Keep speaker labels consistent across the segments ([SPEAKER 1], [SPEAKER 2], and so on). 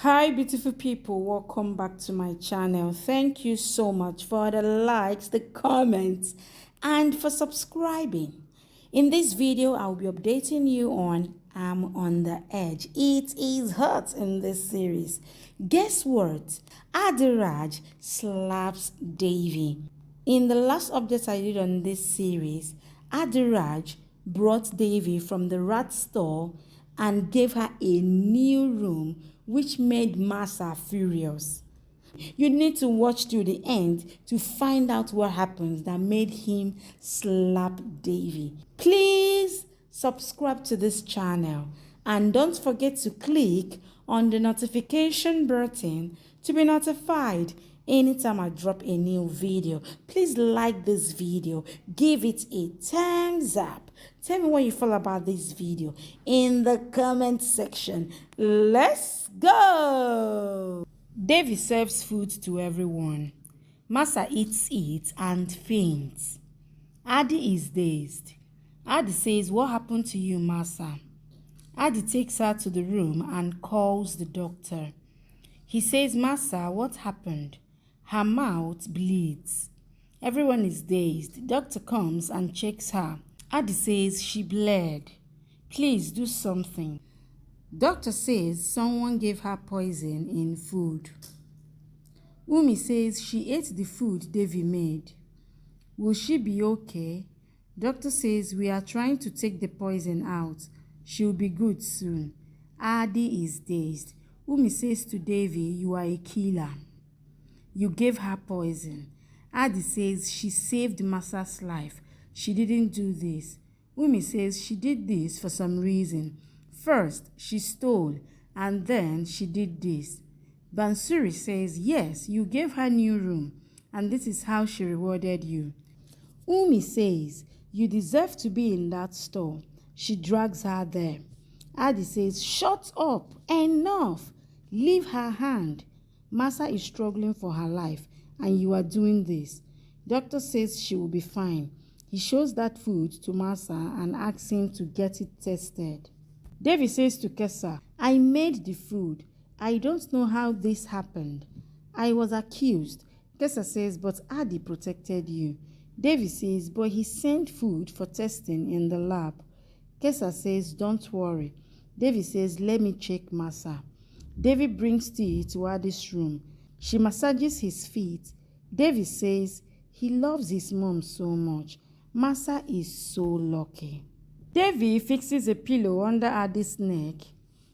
[SPEAKER 1] Hi beautiful people, welcome back to my channel. Thank you so much for the likes, the comments, and for subscribing. In this video I'll be updating you on I'm on the edge. It is hot in this series. Guess what? Adhiraj slaps Devi. In the last update I did on this series, Adhiraj brought Devi from the rat store and gave her a new room, which made Massa furious. You need to watch to the end to find out what happens that made him slap Devi. Please subscribe to this channel and don't forget to click on the notification button to be notified anytime I drop a new video. Please like this video, give it a thumbs up. Tell me what you feel about this video in the comment section. Let's go! Devi serves food to everyone. Massa eats it and faints. Adi is dazed. Adi says, "What happened to you, Massa?" Adi takes her to the room and calls the doctor. He says, "Massa, what happened?" Her mouth bleeds. Everyone is dazed. Doctor comes and checks her. Adi says she bled. "Please do something." Doctor says someone gave her poison in food. Umi says she ate the food Devi made. Will she be okay? Doctor says we are trying to take the poison out. She'll be good soon. Adi is dazed. Umi says to Devi, "You are a killer. You gave her poison." Adi says she saved Massa's life. She didn't do this. Umi says she did this for some reason. First, she stole, and then she did this. Bansuri says, "Yes, you gave her new room, and this is how she rewarded you." Umi says, "You deserve to be in that store." She drags her there. Adi says, "Shut up, enough. Leave her hand. Massa is struggling for her life, and you are doing this." Doctor says she will be fine. He shows that food to Massa and asks him to get it tested. Devi says to Kesa, "I made the food. I don't know how this happened. I was accused." Kesa says, "But Adi protected you." Devi says, "But he sent food for testing in the lab." Kesa says, "Don't worry." Devi says, "Let me check Massa." Devi brings tea to Adi's room. She massages his feet. Devi says he loves his mom so much. Massa is so lucky. Devi fixes a pillow under Adi's neck.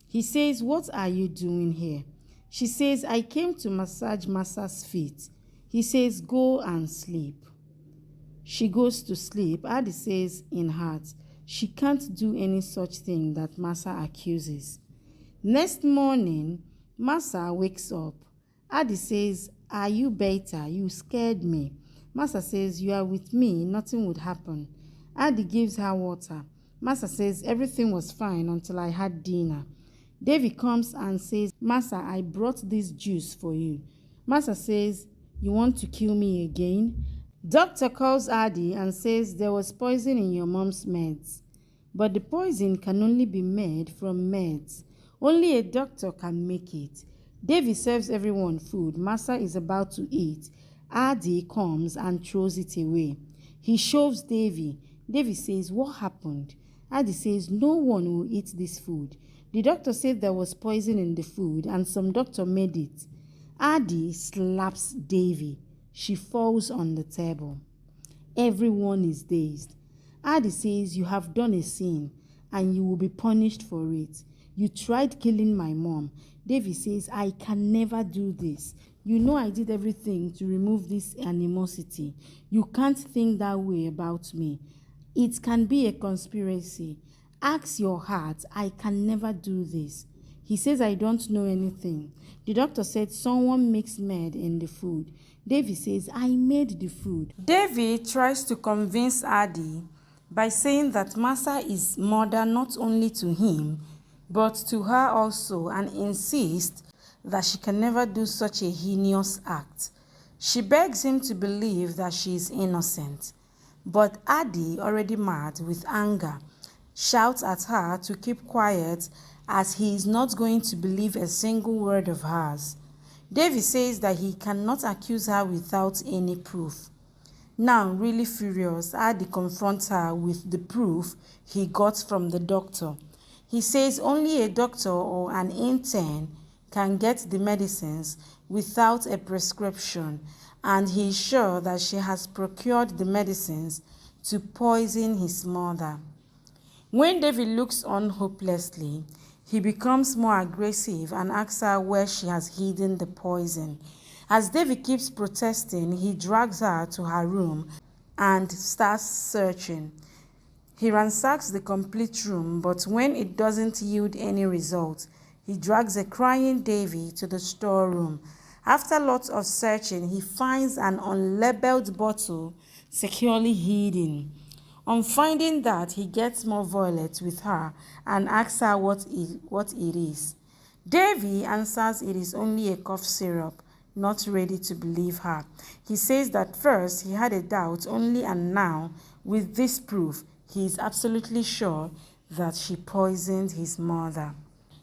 [SPEAKER 1] He says, "What are you doing here?" She says, "I came to massage Massa's feet." He says, "Go and sleep." She goes to sleep. Adi says in heart, she can't do any such thing that Massa accuses. Next morning, Massa wakes up. Adi says, "Are you better? You scared me." Massa says, "You are with me, nothing would happen." Adi gives her water. Massa says, "Everything was fine until I had dinner." Devi comes and says, "Massa, I brought this juice for you." Massa says, "You want to kill me again?" Doctor calls Adi and says there was poison in your mom's meds. But the poison can only be made from meds. Only a doctor can make it. Devi serves everyone food. Massa is about to eat. Adi comes and throws it away. He shoves Devi. Devi says, "What happened?" Adi says, "No one will eat this food. The doctor said there was poison in the food and some doctor made it." Adi slaps Devi. She falls on the table. Everyone is dazed. Adi says, "You have done a sin and you will be punished for it. You tried killing my mom." Devi says, "I can never do this. You know I did everything to remove this animosity. You can't think that way about me. It can be a conspiracy. Ask your heart. I can never do this." He says, "I don't know anything. The doctor said someone mixed med in the food." Devi says, "I made the food." Devi tries to convince Adi by saying that Massa is mother not only to him, but to her also, and insists that she can never do such a heinous act. She begs him to believe that she is innocent. But Adi, already mad with anger, shouts at her to keep quiet as he is not going to believe a single word of hers. Devi says that he cannot accuse her without any proof. Now, really furious, Adi confronts her with the proof he got from the doctor. He says only a doctor or an intern can get the medicines without a prescription, and he is sure that she has procured the medicines to poison his mother. When Devi looks on hopelessly, he becomes more aggressive and asks her where she has hidden the poison. As Devi keeps protesting, he drags her to her room and starts searching. He ransacks the complete room, but when it doesn't yield any result, he drags a crying Devi to the storeroom. After lots of searching, he finds an unlabeled bottle securely hidden. On finding that, he gets more violent with her and asks her what it is. Devi answers it is only a cough syrup, not ready to believe her. He says that first he had a doubt only, and now, with this proof, he is absolutely sure that she poisoned his mother.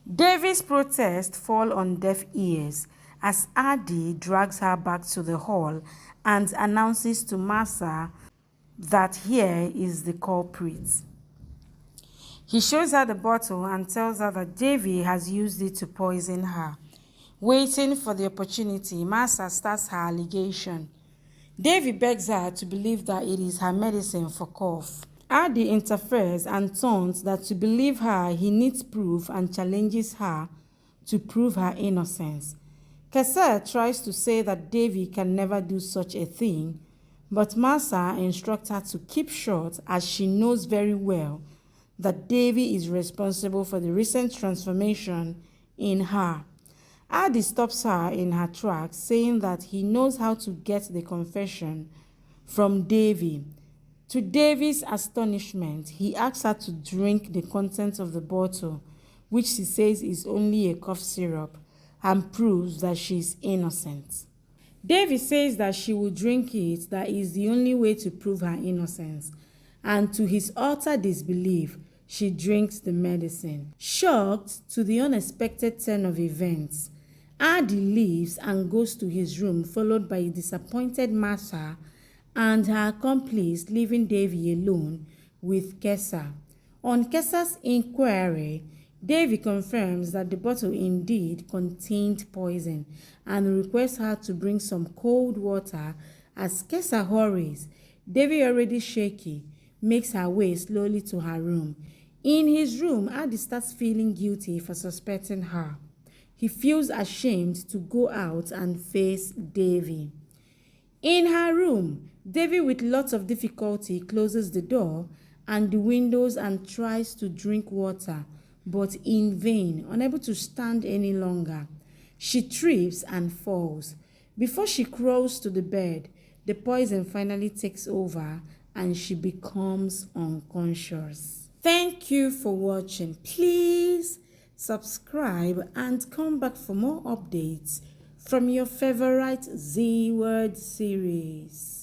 [SPEAKER 1] Devi's protests fall on deaf ears as Adi drags her back to the hall and announces to Masa that here is the culprit. He shows her the bottle and tells her that Devi has used it to poison her. Waiting for the opportunity, Masa starts her allegation. Devi begs her to believe that it is her medicine for cough. Adi interferes and taunts that to believe her, he needs proof and challenges her to prove her innocence. Kesa tries to say that Devi can never do such a thing, but Masa instructs her to keep short as she knows very well that Devi is responsible for the recent transformation in her. Adi stops her in her tracks, saying that he knows how to get the confession from Devi. To Devi's astonishment, he asks her to drink the contents of the bottle, which she says is only a cough syrup, and proves that she is innocent. Devi says that she will drink it, that is the only way to prove her innocence, and to his utter disbelief, she drinks the medicine. Shocked to the unexpected turn of events, Adi leaves and goes to his room, followed by a disappointed Masa and her accomplice, leaving Devi alone with Kesa. On Kesa's inquiry, Devi confirms that the bottle indeed contained poison and requests her to bring some cold water. As Kesa hurries, Devi, already shaky, makes her way slowly to her room. In his room, Adi starts feeling guilty for suspecting her. He feels ashamed to go out and face Devi. In her room, Devi, with lots of difficulty, closes the door and the windows and tries to drink water, but in vain, unable to stand any longer. She trips and falls. Before she crawls to the bed, the poison finally takes over and she becomes unconscious. Thank you for watching. Please subscribe and come back for more updates from your favorite Z Word series.